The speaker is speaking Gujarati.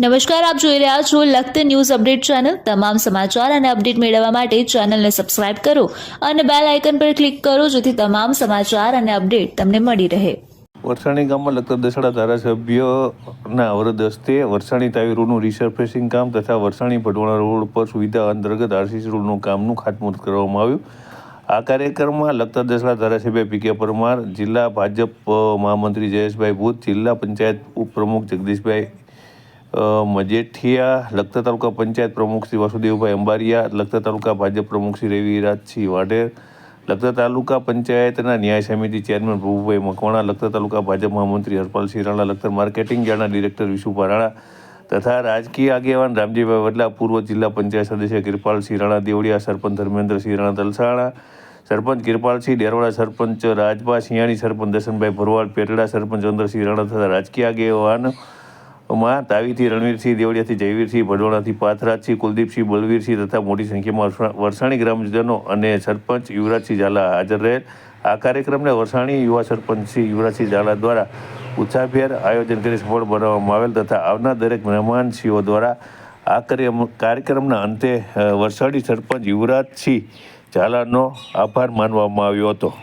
નમસ્કાર, આપ જોઈ રહ્યા છો લખત ન્યૂઝ અપડેટ ચેનલ। તમામ સમાચાર અને અપડેટ મેળવવા માટે ચેનલને સબસ્ક્રાઇબ કરો અને બેલ આઇકન પર ક્લિક કરો, જેથી તમામ સમાચાર અને અપડેટ તમને મળી રહે। વરસાણી ગામમાં લખતર દસડા ધારાસભ્યના વરદ હસ્તે વરસાણી તાવી રોડનું રિસર્ફેસિંગ કામ તથા વરસાણી ભટવાણા રોડ પર સુવિધા અંતર્ગત આરસીસી રોડનું કામનું ખાતમુહૂર્ત કરવામાં આવ્યું। આ કાર્યક્રમમાં લખતર દસડા ધારાસભ્ય પી.કે. પરમાર, જિલ્લા ભાજપ મહામંત્રી જયેશભાઈ ભૂત, જિલ્લા પંચાયત ઉપપ્રમુખ જગદીશભાઈ મજેઠિયા, લખતર તાલુકા પંચાયત પ્રમુખ શ્રી વાસુદેવભાઈ અંબારિયા, લખતર તાલુકા ભાજપ પ્રમુખ શ્રી રવિરાજસિંહ વાઢેર, લખતર તાલુકા પંચાયતના ન્યાય સમિતિ ચેરમેન પ્રભુભાઈ મકવાણા, લખતર તાલુકા ભાજપ મહામંત્રી હરપાલસિંહ રાણા, લખતર માર્કેટિંગ યાર્ડના ડિરેક્ટર વિશુભા રાણા તથા રાજકીય આગેવાન રામજીભાઈ વડલા, પૂર્વ જિલ્લા પંચાયત સદસ્ય કિરપાલસિંહ રાણા દેવળિયા, સરપંચ ધર્મેન્દ્રસિંહ રાણા તલસાણા, સરપંચ કિરપાલસિંહ ડેરવાડા, સરપંચ રાજભા સિંહાણી, સરપંચ દર્શનભાઈ ભરવાડ પેટડા, સરપંચ ચંદ્રસિંહ રાણા તથા રાજકીય આગેવાન માં તાવીથી રણવીરસિંહ, દેવળિયાથી જયવીરસિંહ, ભડોણાથી પાથરાજસિંહ, કુલદીપસિંહ, બલવીરસિંહ તથા મોટી સંખ્યામાં વરસાણી ગ્રામજનો અને સરપંચ યુવરાજસિંહ ઝાલા હાજર રહેલ। આ કાર્યક્રમને વરસાણી યુવા સરપંચ શ્રી યુવરાજસિંહ ઝાલા દ્વારા ઉત્સાહભેર આયોજન કરી સફળ બનાવવામાં આવેલ તથા આવનાર દરેક મહેમાનશ્રીઓ દ્વારા આ કાર્યક્રમના અંતે વરસાણી સરપંચ યુવરાજસિંહ ઝાલાનો આભાર માનવામાં આવ્યો હતો।